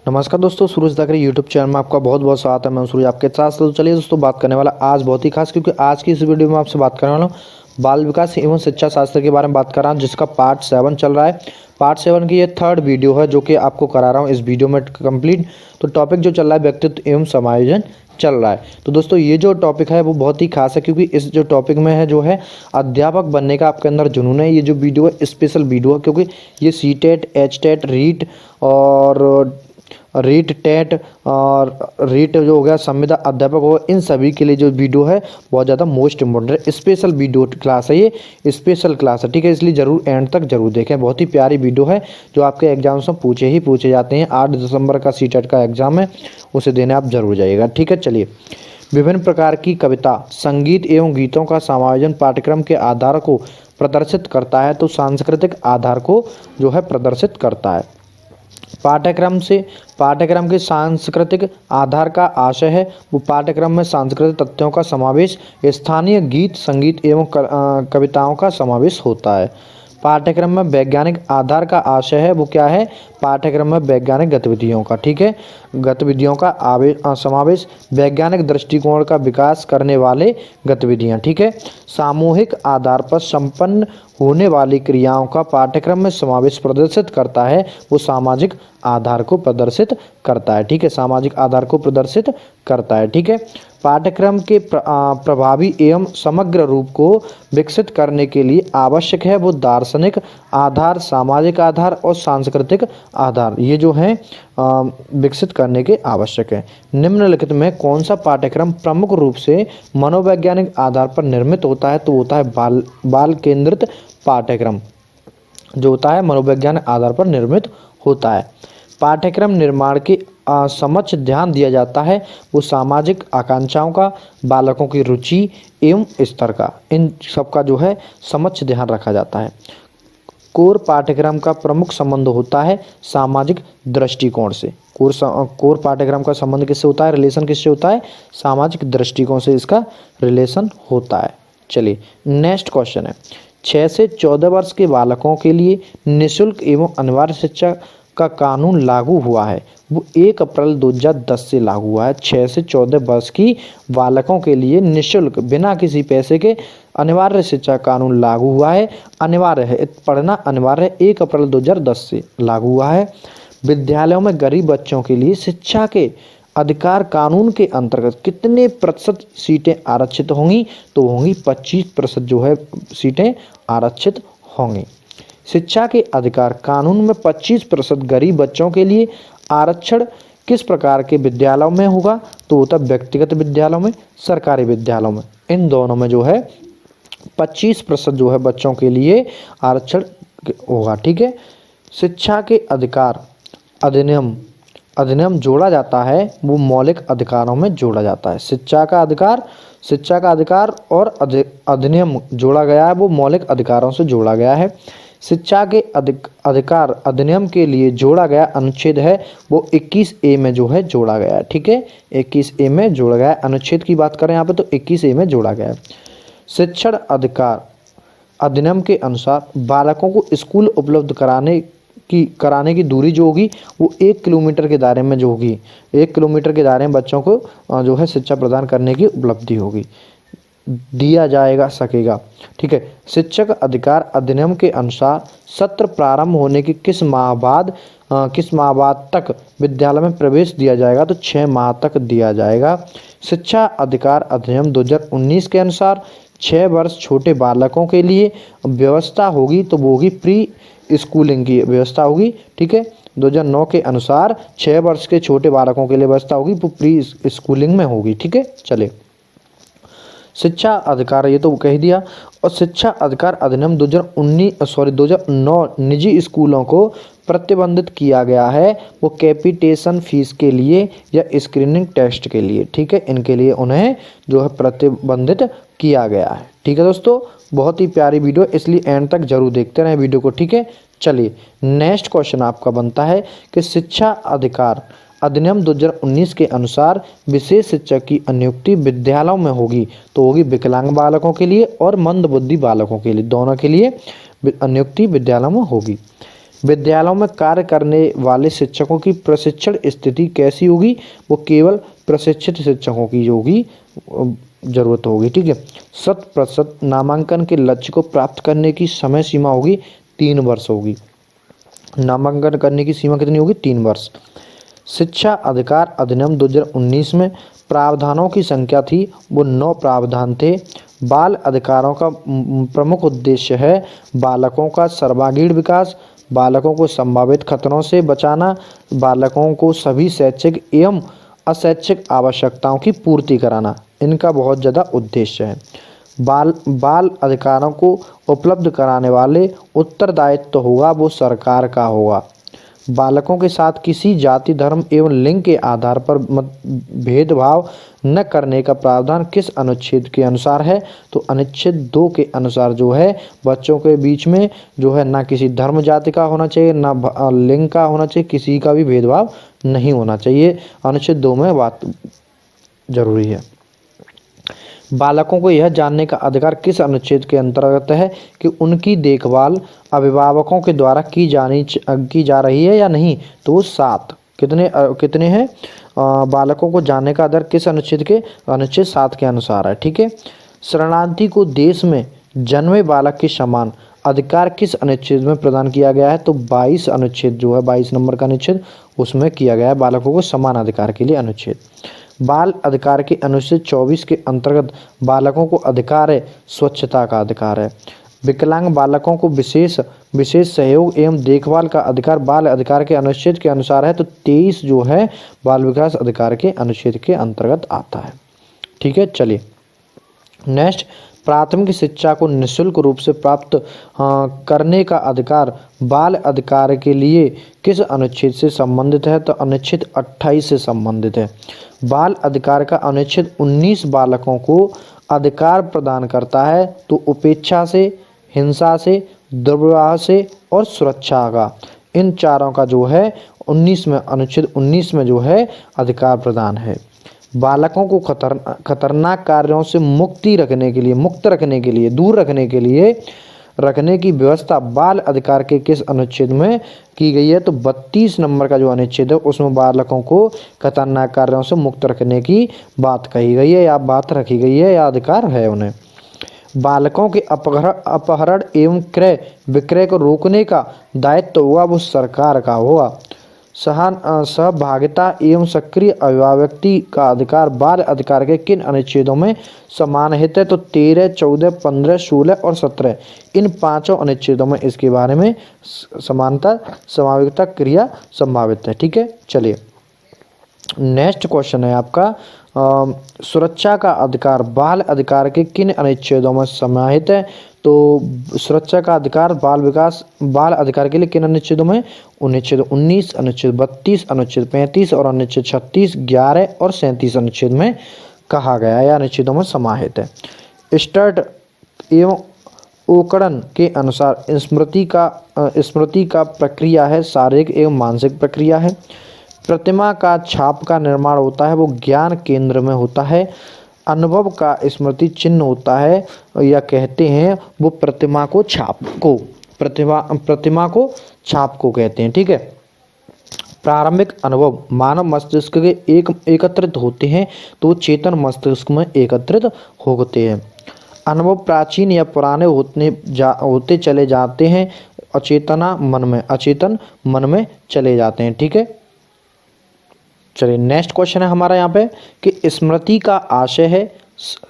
नमस्कार दोस्तों, सूरज दाकरे YouTube channel में आपका बहुत बहुत स्वागत है। मैं सूरज आपके साथ। तो चलिए दोस्तों, बात करने वाला आज बहुत ही खास, क्योंकि आज की इस वीडियो में आपसे बात करने वाला हूँ बाल विकास एवं शिक्षा शास्त्र के बारे में बात कर रहा हूँ, जिसका पार्ट 7 चल रहा है। पार्ट 7 की ये 3rd वीडियो है जो कि आपको करा रहा हूँ इस वीडियो में कंप्लीट। तो टॉपिक जो चल रहा है व्यक्तित्व एवं समायोजन चल रहा है। तो दोस्तों, ये जो टॉपिक है वो बहुत ही खास है, क्योंकि इस जो टॉपिक में है जो है अध्यापक बनने का आपके अंदर जुनून है। ये जो वीडियो है स्पेशल वीडियो है, क्योंकि ये सीटेट, एचटेट, रीट और रीट टेट और रीट जो हो गया संविदा अध्यापक हो, इन सभी के लिए जो वीडियो है बहुत ज़्यादा मोस्ट इम्पोर्टेंट है। स्पेशल वीडियो क्लास है, ये स्पेशल क्लास है, ठीक है। इसलिए जरूर एंड तक जरूर देखें। बहुत ही प्यारी वीडियो है जो आपके एग्जाम्स में पूछे जाते हैं। 8 दिसंबर का सीटेट का एग्जाम है, उसे देने आप जरूर जाइएगा, ठीक है। चलिए, विभिन्न प्रकार की कविता, संगीत एवं गीतों का समायोजन पाठ्यक्रम के आधार को प्रदर्शित करता है। तो सांस्कृतिक आधार को जो है प्रदर्शित करता है। पाठ्यक्रम के सांस्कृतिक आधार का आशय है वो पाठ्यक्रम में सांस्कृतिक तथ्यों का समावेश, स्थानीय गीत, संगीत एवं कविताओं का समावेश होता है। पाठ्यक्रम में वैज्ञानिक आधार का आशय है वो क्या है? पाठ्यक्रम में वैज्ञानिक गतिविधियों का, ठीक है, गतिविधियों का समावेश, वैज्ञानिक दृष्टिकोण का विकास करने वाले गतिविधियां, ठीक है। सामूहिक आधार पर संपन्न होने वाली क्रियाओं का पाठ्यक्रम में समावेश प्रदर्शित करता है वो सामाजिक आधार को प्रदर्शित करता है, ठीक है। सामाजिक आधार को प्रदर्शित करता है, ठीक है। पाठ्यक्रम के प्रभावी एवं समग्र रूप को विकसित करने के लिए आवश्यक है वो दार्शनिक आधार, सामाजिक आधार और सांस्कृतिक आधार, ये जो है विकसित करने के आवश्यक है। निम्नलिखित में कौन सा पाठ्यक्रम प्रमुख रूप से मनोवैज्ञानिक आधार पर निर्मित होता है? तो होता है बाल केंद्रित पाठ्यक्रम, जो होता है मनोवैज्ञानिक आधार पर निर्मित होता है। पाठ्यक्रम निर्माण के समक्ष ध्यान दिया जाता है वो सामाजिक आकांक्षाओं का, बालकों की रुचि एवं स्तर का, इन सब का जो है समक्ष ध्यान रखा जाता है। कोर पाठ्यक्रम का प्रमुख संबंध होता है सामाजिक दृष्टिकोण से। कोर पाठ्यक्रम का संबंध किससे होता है? रिलेशन किससे होता है? सामाजिक दृष्टिकोण से इसका रिलेशन होता है। चलिए, नेक्स्ट क्वेश्चन है, 6 से 14 वर्ष के बालकों के लिए निःशुल्क एवं अनिवार्य शिक्षा का कानून लागू हुआ है वो 1 अप्रैल 2010 से लागू हुआ है। 6 से 14 वर्ष की बालकों के लिए निःशुल्क, बिना किसी पैसे के अनिवार्य शिक्षा कानून लागू हुआ है। अनिवार्य है, पढ़ना अनिवार्य है, 1 अप्रैल 2010 से लागू हुआ है। विद्यालयों में गरीब बच्चों के लिए शिक्षा के अधिकार कानून के अंतर्गत कितने प्रतिशत सीटें आरक्षित होंगी? तो होंगी 25% जो है सीटें आरक्षित होंगी। शिक्षा के अधिकार कानून में 25% गरीब बच्चों के लिए आरक्षण किस प्रकार के विद्यालयों में होगा? तो होता व्यक्तिगत विद्यालयों में, सरकारी विद्यालयों में, इन दोनों में जो है 25% जो है बच्चों के लिए आरक्षण होगा, ठीक है। शिक्षा के अधिकार अधिनियम जोड़ा जाता है वो मौलिक अधिकारों में जोड़ा जाता है। शिक्षा का अधिकार और अधिनियम जोड़ा गया है वो मौलिक अधिकारों से जोड़ा गया है। शिक्षा के अधिकार अधिनियम के लिए जोड़ा गया अनुच्छेद है वो 21A में जो है जोड़ा गया है, ठीक है। 21A में जोड़ा गया है। अनुच्छेद की बात करें यहाँ पे तो 21A में जोड़ा गया है। शिक्षण अधिकार अधिनियम के अनुसार बालकों को स्कूल उपलब्ध कराने की दूरी जो होगी वो 1 किलोमीटर के दायरे में जो होगी, 1 किलोमीटर के दायरे में बच्चों को जो है शिक्षा प्रदान करने की उपलब्धि होगी, दिया जाएगा सकेगा, ठीक है। शिक्षक अधिकार अधिनियम के अनुसार सत्र प्रारंभ होने के किस माह बाद तक विद्यालय में प्रवेश दिया जाएगा? तो 6 माह तक दिया जाएगा। शिक्षा अधिकार अधिनियम 2019 के अनुसार 6 वर्ष छोटे बालकों के लिए व्यवस्था होगी तो वो होगी प्री स्कूलिंग की व्यवस्था होगी, ठीक है। 2009 के अनुसार 6 वर्ष के छोटे बालकों के लिए व्यवस्था होगी वो प्री स्कूलिंग में होगी, ठीक है। चले, शिक्षा अधिकार ये तो कह ही दिया। और शिक्षा अधिकार अधिनियम 2009 निजी स्कूलों को प्रतिबंधित किया गया है वो कैपिटेशन फीस के लिए या स्क्रीनिंग टेस्ट के लिए, ठीक है। इनके लिए उन्हें जो है प्रतिबंधित किया गया है, ठीक है दोस्तों। बहुत ही प्यारी वीडियो, इसलिए एंड तक जरूर देखते रहें वीडियो को, ठीक है। चलिए, नेक्स्ट क्वेश्चन आपका बनता है कि शिक्षा अधिकार अधिनियम 2019 के अनुसार विशेष शिक्षक की नियुक्ति विद्यालयों में होगी तो होगी विकलांग बालकों के लिए और मंदबुद्धि बालकों के लिए, दोनों के लिए नियुक्ति विद्यालयों में होगी। विद्यालयों में कार्य करने वाले शिक्षकों की प्रशिक्षण स्थिति कैसी होगी? वो केवल प्रशिक्षित शिक्षकों की होगी, जरूरत होगी। ठीक है। 100% नामांकन के लक्ष्य को प्राप्त करने की समय सीमा होगी 3 वर्ष होगी। नामांकन करने की सीमा कितनी होगी? 3 वर्ष। शिक्षा अधिकार अधिनियम 2019 में प्रावधानों की संख्या थी वो 9 प्रावधान थे। बाल अधिकारों का प्रमुख उद्देश्य है बालकों का सर्वांगीण विकास, बालकों को संभावित खतरों से बचाना, बालकों को सभी शैक्षिक एवं अशैक्षिक आवश्यकताओं की पूर्ति कराना, इनका बहुत ज़्यादा उद्देश्य है। बाल अधिकारों को उपलब्ध कराने वाले उत्तरदायित्व होगा वो सरकार का होगा। बालकों के साथ किसी जाति, धर्म एवं लिंग के आधार पर भेदभाव न करने का प्रावधान किस अनुच्छेद के अनुसार है? तो अनुच्छेद 2 के अनुसार जो है बच्चों के बीच में जो है ना किसी धर्म जाति का होना चाहिए, ना लिंग का होना चाहिए, किसी का भी भेदभाव नहीं होना चाहिए। अनुच्छेद 2 में बात जरूरी है। बालकों को यह जानने का अधिकार किस अनुच्छेद के अंतर्गत है कि उनकी देखभाल अभिभावकों के द्वारा की जा रही है या नहीं? तो वो 7 कितने हैं बालकों को जानने का अधिकार किस अनुच्छेद के? अनुच्छेद 7 के अनुसार है। ठीक है। शरणार्थी को देश में जन्मे बालक के समान अधिकार किस अनुच्छेद में प्रदान किया गया है? तो 22 अनुच्छेद जो है 22 नंबर का अनुच्छेद उसमें किया गया है बालकों को समान अधिकार के लिए अनुच्छेद। बाल अधिकार के अनुच्छेद 24 के अंतर्गत बालकों को अधिकार है स्वच्छता का अधिकार है। विकलांग बालकों को विशेष सहयोग एवं देखभाल का अधिकार बाल अधिकार के अनुच्छेद के अनुसार है। तो 23 जो है बाल विकास अधिकार के अनुच्छेद के अंतर्गत आता है। ठीक है। चलिए नेक्स्ट, प्राथमिक शिक्षा को निःशुल्क रूप से प्राप्त करने का अधिकार बाल अधिकार के लिए किस अनुच्छेद से संबंधित है? तो अनुच्छेद 28 से संबंधित है। बाल अधिकार का अनुच्छेद 19 बालकों को अधिकार प्रदान करता है तो उपेक्षा से, हिंसा से, दुर्व्यवहार से और सुरक्षा का, इन चारों का जो है 19 में अनुच्छेद 19 में जो है अधिकार प्रदान है। बालकों को खतरनाक कार्यों से मुक्त रखने के लिए दूर रखने की व्यवस्था बाल अधिकार के किस अनुच्छेद में की गई है? तो 32 नंबर का जो अनुच्छेद है उसमें बालकों को खतरनाक कार्यों से मुक्त रखने की बात कही गई है या बात रखी गई है या अधिकार है उन्हें। बालकों के अपहरण एवं क्रय विक्रय को रोकने का दायित्व होगा वो सरकार का होगा। सहभागिता एवं सक्रिय अभिव्यक्ति का अधिकार बाल अधिकार के किन अनुच्छेदों में समाहित है? तो 13, 14, 15, 16 और 17, इन 5 अनुच्छेदों में इसके बारे में समानता स्वाभाविकता क्रिया संभावित है। ठीक है। चलिए नेक्स्ट क्वेश्चन है आपका, सुरक्षा का अधिकार बाल अधिकार के किन अनुच्छेदों में समाहित है? तो सुरक्षा का अधिकार बाल अधिकार के लिए किन अनुच्छेदों में? अनुच्छेद 19, अनुच्छेद 32, अनुच्छेद 35 और अनुच्छेद 36, 11 और 37 अनुच्छेद में कहा गया है या अनुच्छेदों में समाहित है। स्टर्ट एवं ओकड़न के अनुसार स्मृति का प्रक्रिया है शारीरिक एवं मानसिक प्रक्रिया है। प्रतिमा का छाप का निर्माण होता है वो ज्ञान केंद्र में होता है। अनुभव का स्मृति चिन्ह होता है या कहते हैं वो प्रतिमा को छाप को कहते हैं। ठीक है। प्रारंभिक अनुभव मानव मस्तिष्क के एकत्रित होते हैं तो चेतन मस्तिष्क में एकत्रित होते हैं। अनुभव प्राचीन या पुराने होते चले जाते हैं, अचेतन मन में चले जाते हैं। ठीक है। चलिए नेक्स्ट क्वेश्चन है हमारा यहाँ पे कि स्मृति का आशय है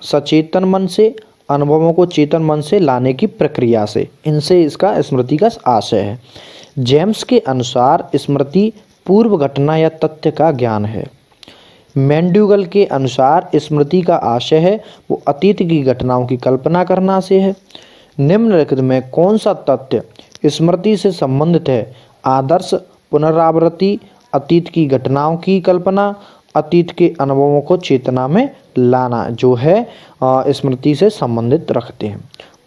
सचेतन मन से अनुभवों को चेतन मन से लाने की प्रक्रिया से, इनसे इसका स्मृति का आशय है। जेम्स के अनुसार स्मृति पूर्व घटना या तथ्य का ज्ञान है। मैंड्यूगल के अनुसार स्मृति का आशय है वो अतीत की घटनाओं की कल्पना करना से है। निम्नलिखित में कौन सा तथ्य स्मृति से संबंधित है? आदर्श पुनरावृत्ति, अतीत की घटनाओं की कल्पना, अतीत के अनुभवों को चेतना में लाना जो है स्मृति से संबंधित रखते हैं।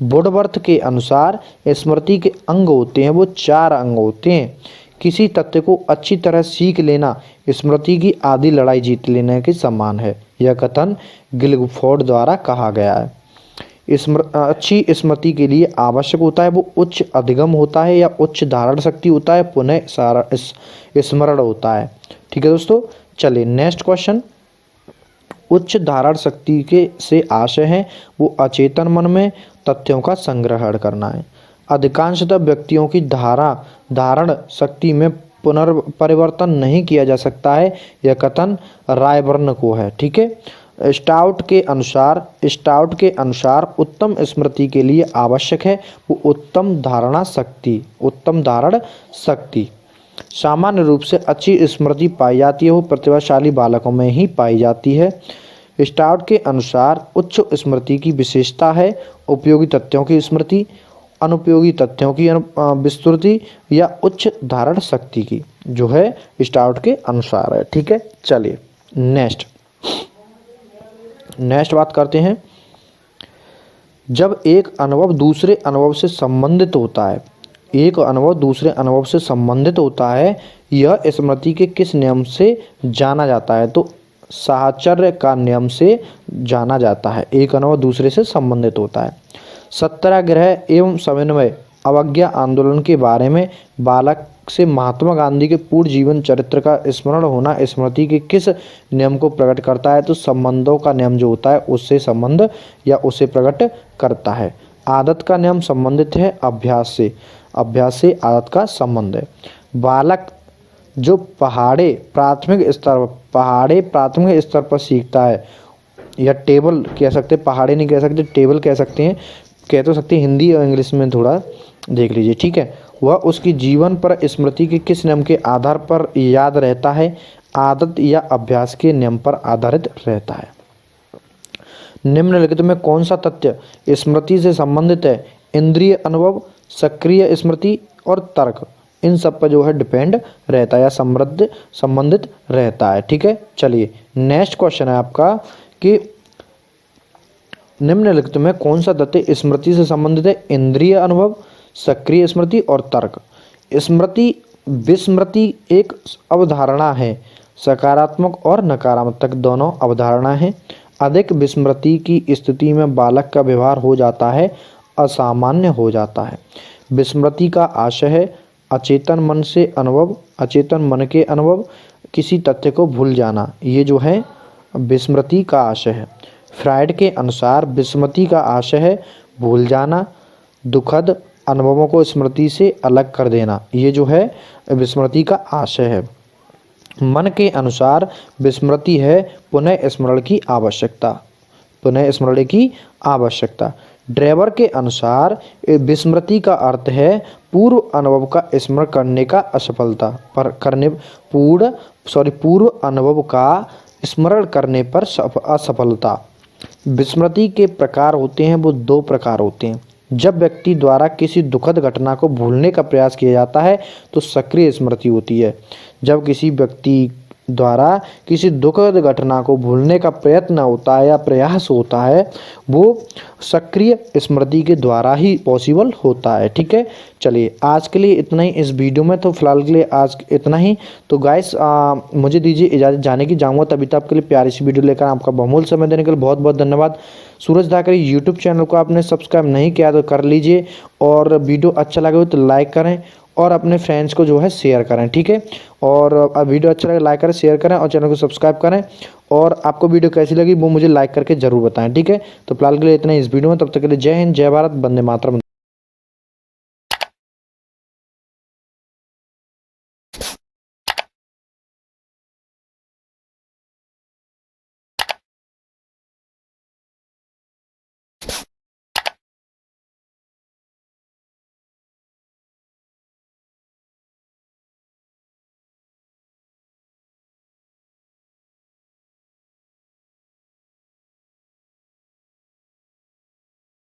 वुडवर्थ के अनुसार स्मृति के अंग होते हैं वो 4 अंग होते हैं। किसी तथ्य को अच्छी तरह सीख लेना स्मृति की आधी लड़ाई जीत लेने के समान है, यह कथन गिलफोर्ड द्वारा कहा गया है। अच्छी स्मृति के लिए आवश्यक होता है वो उच्च अधिगम होता है या उच्च धारण शक्ति होता है, पुनः स्मरण होता है। ठीक है दोस्तों, चलिए नेक्स्ट क्वेश्चन। उच्च धारण शक्ति के से आशय है वो अचेतन मन में तथ्यों का संग्रहण करना है। अधिकांशतः व्यक्तियों की धारण शक्ति में पुनर्परिवर्तन नहीं किया जा सकता है, यह कथन रायबर्न को है। ठीक है, स्टाउट के अनुसार उत्तम स्मृति के लिए आवश्यक है वो उत्तम धारण शक्ति। सामान्य रूप से अच्छी स्मृति पाई जाती है वो प्रतिभाशाली बालकों में ही पाई जाती है। स्टाउट के अनुसार उच्च स्मृति की विशेषता है उपयोगी तथ्यों की स्मृति, अनुपयोगी तथ्यों की विस्तृति या उच्च धारण शक्ति की, जो है स्टाउट के अनुसार है। ठीक है, चलिए नेक्स्ट बात करते हैं। जब एक अनुभव दूसरे अनुभव से संबंधित होता है, यह स्मृति के किस नियम से जाना जाता है? तो साहचर्य का नियम से जाना जाता है। एक अनुभव दूसरे से संबंधित होता है। सत्याग्रह एवं सविनय अवज्ञा आंदोलन के बारे में बालक से महात्मा गांधी के पूर्ण जीवन चरित्र का स्मरण होना स्मृति के किस नियम को प्रकट करता है? तो संबंधों का नियम जो होता है उससे संबंध या उसे प्रकट करता है। आदत का नियम संबंधित है अभ्यास से आदत का संबंध है। बालक जो पहाड़े प्राथमिक स्तर पर सीखता है, या टेबल कह सकते, पहाड़े नहीं कह सकते, टेबल कह सकते हैं, कह तो सकते हैं, हिंदी और इंग्लिश में थोड़ा देख लीजिए। ठीक है, वह उसकी जीवन पर स्मृति के किस नियम के आधार पर याद रहता है? आदत या अभ्यास के नियम पर आधारित रहता है। निम्नलिखित में कौन सा तथ्य स्मृति से संबंधित है? इंद्रिय अनुभव, सक्रिय स्मृति और तर्क, इन सब पर जो है डिपेंड रहता है या संबंधित रहता है। ठीक है, चलिए नेक्स्ट क्वेश्चन है आपका कि निम्नलिखित में कौन सा तथ्य स्मृति से संबंधित है? इंद्रिय अनुभव, सक्रिय स्मृति और तर्क। विस्मृति एक अवधारणा है, सकारात्मक और नकारात्मक दोनों अवधारणा है। अधिक विस्मृति की स्थिति में बालक का व्यवहार हो जाता है असामान्य हो जाता है। विस्मृति का आशय है अचेतन मन के अनुभव, किसी तथ्य को भूल जाना, ये जो है विस्मृति का आशय है। फ्रायड के अनुसार विस्मृति का आशय है भूल जाना, दुखद अनुभवों को स्मृति से अलग कर देना, ये जो है विस्मृति का आशय है। मन के अनुसार विस्मृति है पुनः स्मरण की आवश्यकता। ड्राइवर के अनुसार विस्मृति का अर्थ है पूर्व अनुभव का स्मरण करने का पूर्व अनुभव का स्मरण करने पर असफलता। विस्मृति के प्रकार होते हैं वो दो प्रकार होते हैं। जब व्यक्ति द्वारा किसी दुखद घटना को भूलने का प्रयास किया जाता है तो सक्रिय स्मृति होती है। जब किसी व्यक्ति द्वारा किसी दुखद घटना को भूलने का प्रयत्न होता है या प्रयास होता है वो सक्रिय स्मृति के द्वारा ही पॉसिबल होता है। ठीक है, चलिए आज के लिए इतना ही इस वीडियो में, तो फिलहाल के लिए आज इतना ही। तो गाइस मुझे दीजिए इजाज़त जाने की, जाऊँगा तभी तक आपके लिए प्यारी सी वीडियो लेकर। आपका बहुमूल्य समय देने के लिए बहुत बहुत धन्यवाद। सूरज धाकरे यूट्यूब चैनल को आपने सब्सक्राइब नहीं किया तो कर लीजिए, और वीडियो अच्छा लगे हो तो लाइक करें और अपने फ्रेंड्स को जो है शेयर करें। ठीक है, और वीडियो अच्छा लगे लाइक करें, शेयर करें और चैनल को सब्सक्राइब करें, और आपको वीडियो कैसी लगी वो मुझे लाइक करके जरूर बताएं। ठीक है, तो फिलहाल के लिए इतना ही इस वीडियो में, तब तक के लिए जय हिंद, जय भारत, वंदे मातरम।